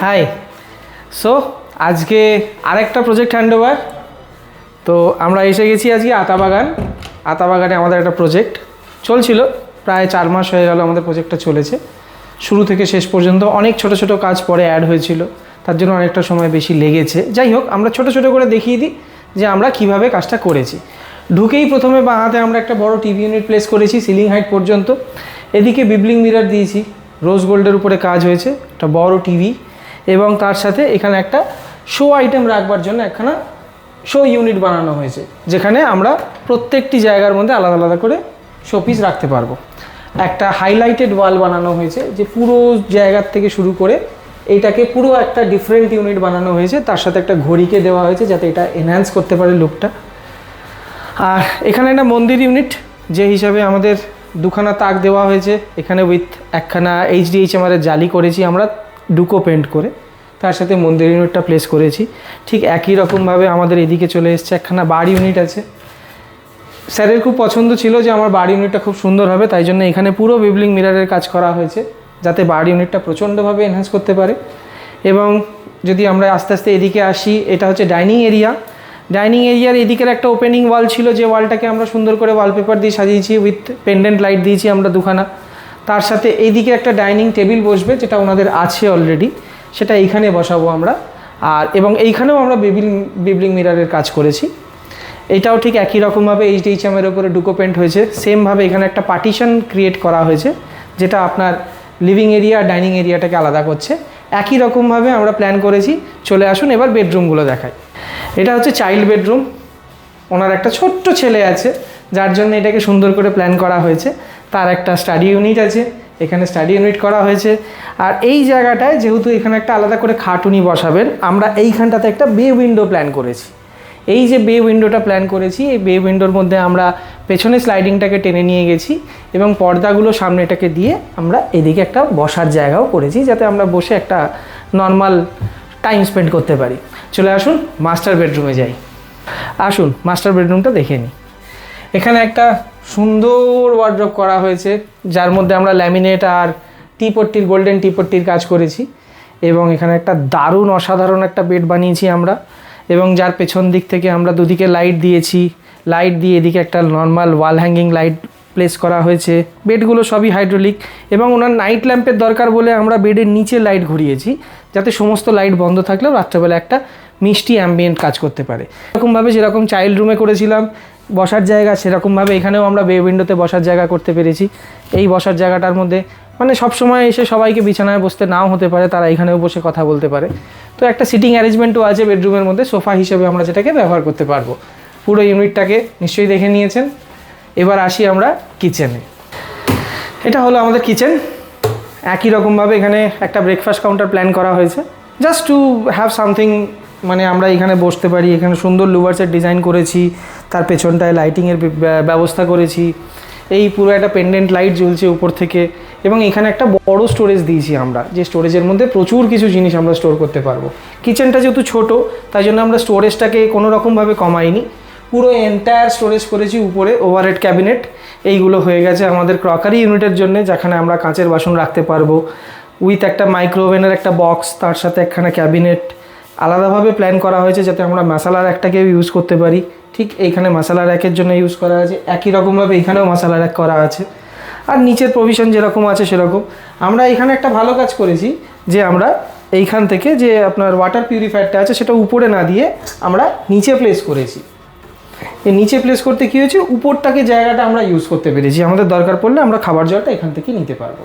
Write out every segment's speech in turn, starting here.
High. So আজকে আরেকটা project handover. তো আমরা এসে গেছি আজকে আতাবাগানে আমাদের একটা প্রজেক্ট চলছিল, প্রায় 4 মাস হয়ে গেল আমাদের প্রজেক্টটা চলেছে। শুরু থেকে শেষ পর্যন্ত অনেক ছোট ছোট কাজ পরে অ্যাড হয়েছিল, তার জন্য অনেকটা সময় বেশি লেগেছে। যাই হোক, আমরা ছোট ছোট করে দেখিয়ে দিই যে আমরা কিভাবে কাজটা করেছি। ঢুকেই প্রথমে বাঁ হাতে আমরা একটা বড় টিভি ইউনিট প্লেস করেছি সিলিং হাইট পর্যন্ত। এদিকে বিবলিং মিরর দিয়েছি, রোজ গোল্ডের উপরে কাজ হয়েছে, একটা বড় টিভি, এবং তার সাথে এখানে একটা শো আইটেম রাখবার জন্য একখানা শো ইউনিট বানানো হয়েছে, যেখানে আমরা প্রত্যেকটি জায়গার মধ্যে আলাদা আলাদা করে শোপিস রাখতে পারবো। একটা হাইলাইটেড ওয়াল বানানো হয়েছে, যে পুরো জায়গার থেকে শুরু করে এইটাকে পুরো একটা ডিফারেন্ট ইউনিট বানানো হয়েছে। তার সাথে একটা ঘড়িকে দেওয়া হয়েছে যাতে এটা এনহ্যান্স করতে পারে লুকটা। আর এখানে একটা মন্দির ইউনিট, যে হিসাবে আমাদের দুখানা তাক দেওয়া হয়েছে। এখানে উইথ একখানা HDHMR এর জালি করেছি আমরা ডুকো পেন্ট করে, তার সাথে মন্দির ইউনিটটা প্লেস করেছি। ঠিক একই রকমভাবে আমাদের এদিকে চলে এসছে একখানা বার ইউনিট আছে। স্যারের খুব পছন্দ ছিল যে আমার বার ইউনিটটা খুব সুন্দর হবে, তাই জন্য এখানে পুরো বিবলিং মিররের কাজ করা হয়েছে, যাতে বার ইউনিটটা প্রচণ্ডভাবে এনহ্যান্স করতে পারে। এবং যদি আমরা আস্তে আস্তে এদিকে আসি, এটা হচ্ছে ডাইনিং এরিয়া। ডাইনিং এরিয়ার এদিকের একটা ওপেনিং ওয়াল ছিল, যে ওয়ালটাকে আমরা সুন্দর করে ওয়ালপেপার দিয়ে সাজিয়েছি, উইথ পেন্ডেন্ট লাইট দিয়েছি আমরা দুখানা। তার সাথে এইদিকে একটা ডাইনিং টেবিল বসবে, যেটা ওনাদের আছে অলরেডি, সেটা এইখানে বসাবো আমরা। আর এবং এইখানেও আমরা বিবলিং মিররের কাজ করেছি। এটাও ঠিক একই রকমভাবে HDHMR এর উপরে ডুকো পেন্ট হয়েছে। সেমভাবে এখানে একটা পার্টিশন ক্রিয়েট করা হয়েছে, যেটা আপনার লিভিং এরিয়া আর ডাইনিং এরিয়াটাকে আলাদা করছে। একই রকমভাবে আমরা প্ল্যান করেছি। চলে আসুন এবার বেডরুমগুলো দেখাই। এটা হচ্ছে চাইল্ড বেডরুম। ওনার একটা ছোট্ট ছেলে আছে, যার জন্য এটাকে সুন্দর করে প্ল্যান করা হয়েছে। তার একটা স্টাডি ইউনিট আছে, এখানে স্টাডি ইউনিট করা হয়েছে। আর এই জায়গাটায় যেহেতু এখানে একটা আলাদা করে খাটুনি বসাবেন, আমরা এইখানটাতে একটা বে উইন্ডো প্ল্যান করেছি। এই যে বে উইন্ডোটা প্ল্যান করেছি, এই বে উইন্ডোর মধ্যে আমরা পেছনে স্লাইডিংটাকে টেনে নিয়ে গেছি, এবং পর্দাগুলো সামনেটাকে দিয়ে আমরা এদিকে একটা বসার জায়গাও করেছি, যাতে আমরা বসে একটা নর্মাল টাইম স্পেন্ড করতে পারি। চলে আসুন মাস্টার বেডরুমে যাই। আসুন মাস্টার বেডরুমটা দেখে নিই। এখানে একটা সুন্দর ওয়ার্ড্রপ করা হয়েছে, যার মধ্যে আমরা ল্যামিনেট আর টিপট্টির গোল্ডেন টিপট্টির কাজ করেছি। এবং এখানে একটা দারুণ অসাধারণ একটা বেড বানিয়েছি আমরা, এবং যার পেছন দিক থেকে আমরা দুদিকে লাইট দিয়েছি। লাইট দিয়ে এদিকে একটা normal wall hanging light place করা হয়েছে। বেডগুলো সবই হাইড্রোলিক, এবং ওনার নাইট ল্যাম্পের দরকার বলে আমরা বেডের নিচে লাইট ঘুরিয়েছি, যাতে সমস্ত লাইট বন্ধ থাকলেও রাত্রেবেলা একটা মিষ্টি অ্যাম্বিয়েন্ট কাজ করতে পারে। এরকমভাবে যেরকম চাইল্ড রুমে করেছিলাম বসার জায়গা, সেরকমভাবে এখানেও আমরা বে উইন্ডোতে বসার জায়গা করতে পেরেছি। এই বসার জায়গাটার মধ্যে মানে সবসময় এসে সবাইকে বিছানায় বসতে নাও হতে পারে, তারা এখানেও বসে কথা বলতে পারে। তো একটা সিটিং অ্যারেঞ্জমেন্টও আছে বেডরুমের মধ্যে, সোফা হিসেবে আমরা যেটাকে ব্যবহার করতে পারবো। পুরো ইউনিটটাকে নিশ্চয়ই দেখে নিয়েছেন। এবার আসি আমরা কিচেনে। এটা হলো আমাদের কিচেন। একই রকমভাবে এখানে একটা ব্রেকফাস্ট কাউন্টার প্ল্যান করা হয়েছে, জাস্ট টু হ্যাভ সামথিং, মানে আমরা এখানে বসতে পারি। এখানে সুন্দর লুভার্সের ডিজাইন করেছি, তার পেছনটায় লাইটিংয়ের ব্যবস্থা করেছি। এই পুরো একটা পেন্ডেন্ট লাইট জ্বলছে উপর থেকে, এবং এখানে একটা বড় স্টোরেজ দিয়েছি আমরা, যে স্টোরেজের মধ্যে প্রচুর কিছু জিনিস আমরা স্টোর করতে পারবো। কিচেনটা যেহেতু ছোটো, তাই জন্য আমরা স্টোরেজটাকে কোনো রকমভাবে কমাইনি, পুরো এন্টায়ার স্টোরেজ করেছি উপরে। ওভারহেড ক্যাবিনেট এইগুলো হয়ে গেছে আমাদের ক্রকারি ইউনিটের জন্য, যেখানে আমরা কাঁচের বাসন রাখতে পারবো, উইথ একটা মাইক্রোওভেনের একটা বক্স, তার সাথে একখানা ক্যাবিনেট আলাদাভাবে প্ল্যান করা হয়েছে, যাতে আমরা মশলা র্যাকটাকেও ইউজ করতে পারি। ঠিক এইখানে মশলা র্যাকের জন্য ইউজ করা আছে, একই রকমভাবে এখানেও মশলা র্যাক করা আছে। আর নিচের প্রভিশন যেরকম আছে সেরকম। আমরা এখানে একটা ভালো কাজ করেছি, যে আমরা এইখান থেকে যে আপনার ওয়াটার পিউরিফায়ারটা আছে, সেটা উপরে না দিয়ে আমরা নিচে প্লেস করেছি। এই নিচে প্লেস করতে কী হয়েছে, উপরটাকে জায়গাটা আমরা ইউজ করতে পেরেছি। আমাদের দরকার পড়লে আমরা খাবার জলটা এখান থেকে নিতে পারবো।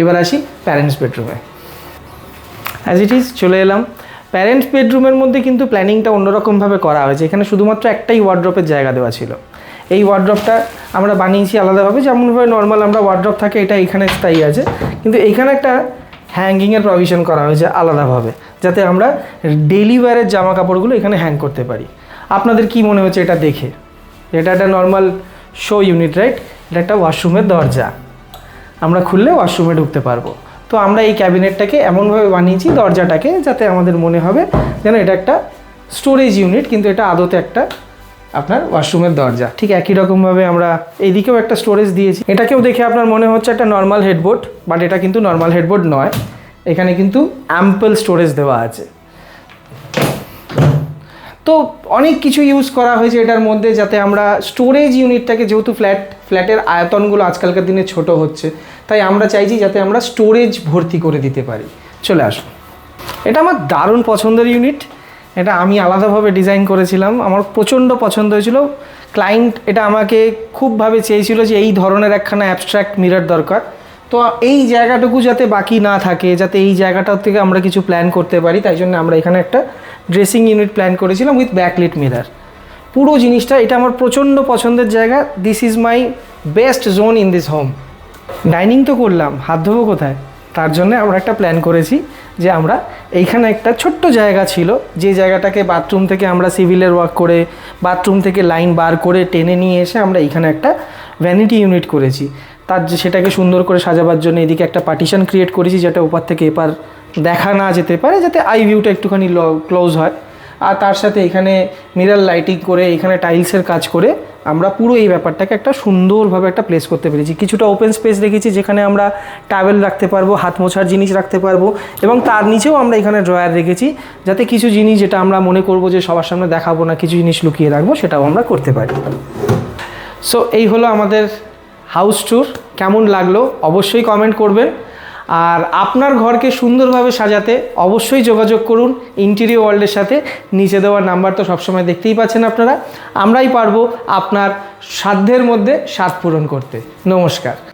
এবার আসি প্যারেন্টস বেডরুমে। অ্যাজ ইট ইজ চলে এলাম। প্যারেন্টস বেডরুমের মধ্যে কিন্তু প্ল্যানিংটা অন্যরকমভাবে করা হয়েছে। এখানে শুধুমাত্র একটাই ওয়ার্ড্রপের জায়গা দেওয়া ছিল। এই ওয়ার্ড্রপটা আমরা বানিয়েছি আলাদাভাবে, যেমনভাবে নর্মাল আমরা ওয়ার্ড্রপ থাকে, এটা এখানে স্থায়ী আছে, কিন্তু এখানে একটা হ্যাঙ্গিংয়ের প্রভিশন করা হয়েছে আলাদাভাবে, যাতে আমরা ডেইলি ওয়্যারের জামা কাপড়গুলো এখানে হ্যাং করতে পারি। আপনাদের কি মনে হচ্ছে এটা দেখে? এটা একটা নর্মাল শো ইউনিট, রাইট? এটা একটা ওয়াশরুমের দরজা, আমরা খুললে ওয়াশরুমে ঢুকতে পারবো। তো আমরা এই ক্যাবিনেটটাকে এমনভাবে বানিয়েছি দরজাটাকে, যাতে আমাদের মনে হবে যেন এটা একটা স্টোরেজ ইউনিট, কিন্তু এটা আদতে একটা আপনার ওয়াশরুমের দরজা। ঠিক একই রকমভাবে আমরা এইদিকেও একটা স্টোরেজ দিয়েছি। এটাকেও দেখে আপনার মনে হচ্ছে একটা নর্মাল হেডবোর্ড, বাট এটা কিন্তু নর্মাল হেডবোর্ড নয়। এখানে কিন্তু অ্যাম্পল স্টোরেজ দেওয়া আছে। তো অনেক কিছু ইউজ করা হয়েছে এটার মধ্যে, যাতে আমরা স্টোরেজ ইউনিটটাকে, যেহেতু ফ্ল্যাটের আয়তনগুলো আজকালকার দিনে ছোট হচ্ছে, তাই আমরা চাইছি যাতে আমরা স্টোরেজ ভর্তি করে দিতে পারি। চলে আসুন। এটা আমার দারুণ পছন্দের ইউনিট। এটা আমি আলাদাভাবে ডিজাইন করেছিলাম, আমার প্রচণ্ড পছন্দ হয়েছিল। ক্লায়েন্ট এটা আমাকে খুবভাবে চেয়েছিল যে এই ধরনের একখানা অ্যাবস্ট্রাক্ট মিরর দরকার। তো এই জায়গাটুকু যাতে বাকি না থাকে, যাতে এই জায়গাটার থেকে আমরা কিছু প্ল্যান করতে পারি, তাই জন্য আমরা এখানে একটা ড্রেসিং ইউনিট প্ল্যান করেছিলাম উইথ ব্যাকলিট মিরর। পুরো জিনিসটা এটা আমার প্রচণ্ড পছন্দের জায়গা। This is my best zone in this home. Dining তো করলাম, হাত ধোবো কোথায়? তার জন্য আমরা একটা প্ল্যান করেছি যে আমরা এইখানে একটা ছোট্ট জায়গা ছিল, যে জায়গাটাকে বাথরুম থেকে আমরা সিভিলের ওয়ার্ক করে, বাথরুম থেকে লাইন বার করে টেনে নিয়ে এসে আমরা এইখানে একটা ভ্যানিটি ইউনিট করেছি। সেটাকে সুন্দর করে সাজাবার জন্য এদিকে একটা পার্টিশন ক্রিয়েট করেছি, যেটা ওপার থেকে এপার দেখা না যেতে পারে, যাতে আই ভিউটা একটুখানি ক্লোজ হয়। আর তার সাথে এখানে মিরর লাইটিং করে, এখানে টাইলসের কাজ করে আমরা পুরো এই ব্যাপারটাকে একটা সুন্দরভাবে একটা প্লেস করতে পেরেছি। কিছুটা ওপেন স্পেস রেখেছি, যেখানে আমরা টাওয়েল রাখতে পারবো, হাত মোছার জিনিস রাখতে পারবো, এবং তার নিচেও আমরা এখানে ড্রয়ার রেখেছি, যাতে কিছু জিনিস যেটা আমরা মনে করবো যে সবার সামনে দেখাবো না, কিছু জিনিস লুকিয়ে রাখবো, সেটাও আমরা করতে পারি। সো এই হলো আমাদের হাউস ট্যুর। কেমন লাগলো অবশ্যই কমেন্ট করবেন। আর আপনার ঘরকে সুন্দরভাবে সাজাতে অবশ্যই যোগাযোগ করুন ইন্টেরিয়র ওয়ার্ল্ডের সাথে। নিচে দেওয়ার নাম্বার তো সবসময় দেখতেই পাচ্ছেন আপনারা। আমরাই পারবো আপনার সাধ্যের মধ্যে স্বাদ পূরণ করতে। নমস্কার।